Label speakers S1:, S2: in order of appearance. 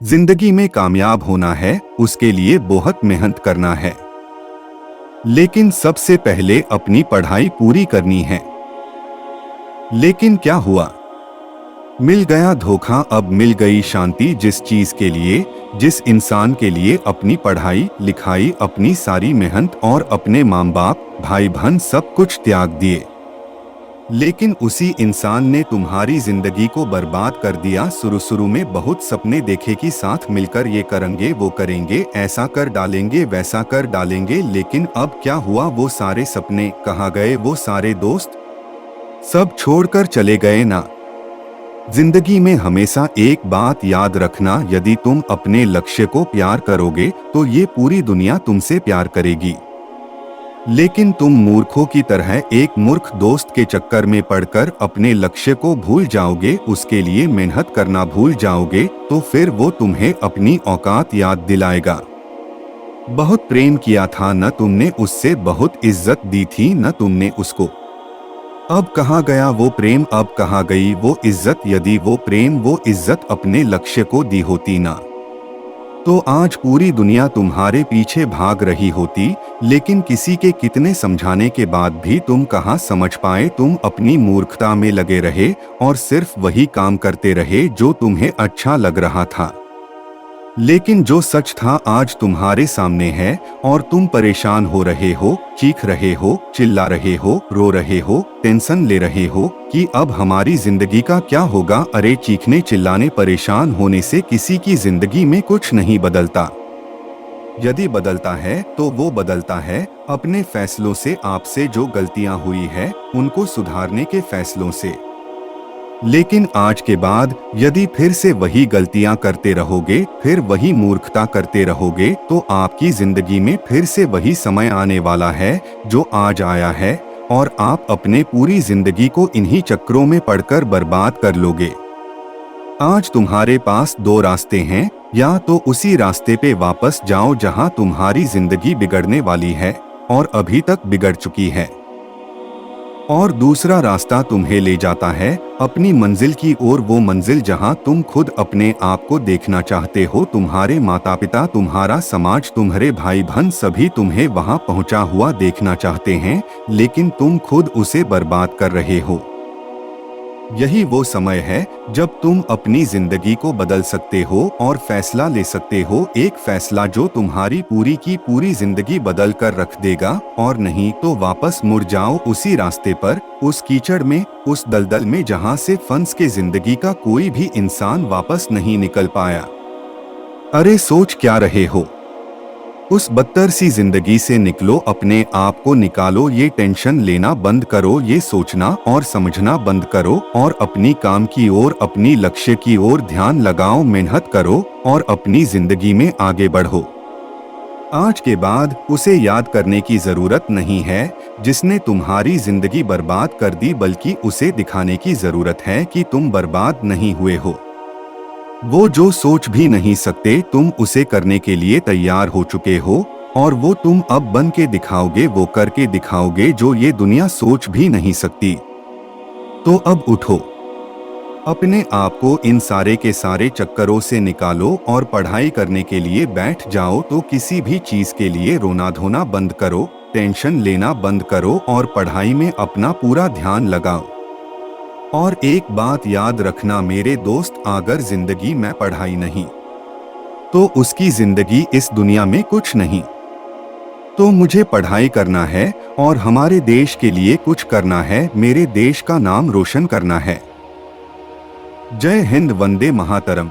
S1: जिंदगी में कामयाब होना है, उसके लिए बहुत मेहनत करना है, लेकिन सबसे पहले अपनी पढ़ाई पूरी करनी है। लेकिन क्या हुआ? मिल गया धोखा, अब मिल गई शांति। जिस चीज के लिए, जिस इंसान के लिए अपनी पढ़ाई लिखाई, अपनी सारी मेहनत और अपने माँ बाप भाई बहन सब कुछ त्याग दिए, लेकिन उसी इंसान ने तुम्हारी जिंदगी को बर्बाद कर दिया। शुरू में बहुत सपने देखे कि साथ मिलकर ये करेंगे वो करेंगे, ऐसा कर डालेंगे वैसा कर डालेंगे, लेकिन अब क्या हुआ? वो सारे सपने कहाँ गए? वो सारे दोस्त सब छोड़कर चले गए ना। जिंदगी में हमेशा एक बात याद रखना, यदि तुम अपने लक्ष्य को प्यार करोगे तो ये पूरी दुनिया तुमसे प्यार करेगी, लेकिन तुम मूर्खों की तरह एक मूर्ख दोस्त के चक्कर में पड़कर अपने लक्ष्य को भूल जाओगे, उसके लिए मेहनत करना भूल जाओगे, तो फिर वो तुम्हें अपनी औकात याद दिलाएगा। बहुत प्रेम किया था न तुमने उससे, बहुत इज्जत दी थी न तुमने उसको, अब कहाँ गया वो प्रेम? अब कहाँ गई वो इज्जत? यदि वो प्रेम वो इज्जत अपने लक्ष्य को दी होती ना, तो आज पूरी दुनिया तुम्हारे पीछे भाग रही होती। लेकिन किसी के कितने समझाने के बाद भी तुम कहाँ समझ पाए? तुम अपनी मूर्खता में लगे रहे और सिर्फ वही काम करते रहे जो तुम्हें अच्छा लग रहा था, लेकिन जो सच था आज तुम्हारे सामने है और तुम परेशान हो रहे हो, चीख रहे हो, चिल्ला रहे हो, रो रहे हो, टेंशन ले रहे हो कि अब हमारी जिंदगी का क्या होगा। अरे चीखने चिल्लाने परेशान होने से किसी की जिंदगी में कुछ नहीं बदलता। यदि बदलता है तो वो बदलता है अपने फैसलों से, आपसे जो गलतियां हुई है उनको सुधारने के फैसलों से। लेकिन आज के बाद यदि फिर से वही गलतियां करते रहोगे, फिर वही मूर्खता करते रहोगे, तो आपकी जिंदगी में फिर से वही समय आने वाला है जो आज आया है, और आप अपने पूरी जिंदगी को इन्हीं चक्रों में पड़कर बर्बाद कर लोगे। आज तुम्हारे पास दो रास्ते हैं, या तो उसी रास्ते पे वापस जाओ जहां तुम्हारी जिंदगी बिगड़ने वाली है और अभी तक बिगड़ चुकी है, और दूसरा रास्ता तुम्हें ले जाता है अपनी मंजिल की ओर, वो मंजिल जहां तुम खुद अपने आप को देखना चाहते हो। तुम्हारे माता पिता, तुम्हारा समाज, तुम्हारे भाई बहन सभी तुम्हें वहां पहुंचा हुआ देखना चाहते हैं, लेकिन तुम खुद उसे बर्बाद कर रहे हो। यही वो समय है जब तुम अपनी जिंदगी को बदल सकते हो और फैसला ले सकते हो, एक फैसला जो तुम्हारी पूरी की पूरी जिंदगी बदल कर रख देगा। और नहीं तो वापस मुड़ जाओ उसी रास्ते पर, उस कीचड़ में, उस दलदल में जहां से फंस के जिंदगी का कोई भी इंसान वापस नहीं निकल पाया। अरे सोच क्या रहे हो? उस बदतर सी जिंदगी से निकलो, अपने आप को निकालो, ये टेंशन लेना बंद करो, ये सोचना और समझना बंद करो, और अपनी काम की ओर, अपनी लक्ष्य की ओर ध्यान लगाओ, मेहनत करो और अपनी जिंदगी में आगे बढ़ो। आज के बाद उसे याद करने की जरूरत नहीं है जिसने तुम्हारी जिंदगी बर्बाद कर दी, बल्कि उसे दिखाने की जरूरत है कि तुम बर्बाद नहीं हुए हो। वो जो सोच भी नहीं सकते तुम उसे करने के लिए तैयार हो चुके हो, और वो तुम अब बन के दिखाओगे, वो करके दिखाओगे जो ये दुनिया सोच भी नहीं सकती। तो अब उठो, अपने आप को इन सारे के सारे चक्करों से निकालो और पढ़ाई करने के लिए बैठ जाओ। तो किसी भी चीज के लिए रोना धोना बंद करो, टेंशन लेना बंद करो और पढ़ाई में अपना पूरा ध्यान लगाओ। और एक बात याद रखना मेरे दोस्त, अगर जिंदगी में पढ़ाई नहीं तो उसकी जिंदगी इस दुनिया में कुछ नहीं। तो मुझे पढ़ाई करना है और हमारे देश के लिए कुछ करना है, मेरे देश का नाम रोशन करना है। जय हिंद, वंदे मातरम।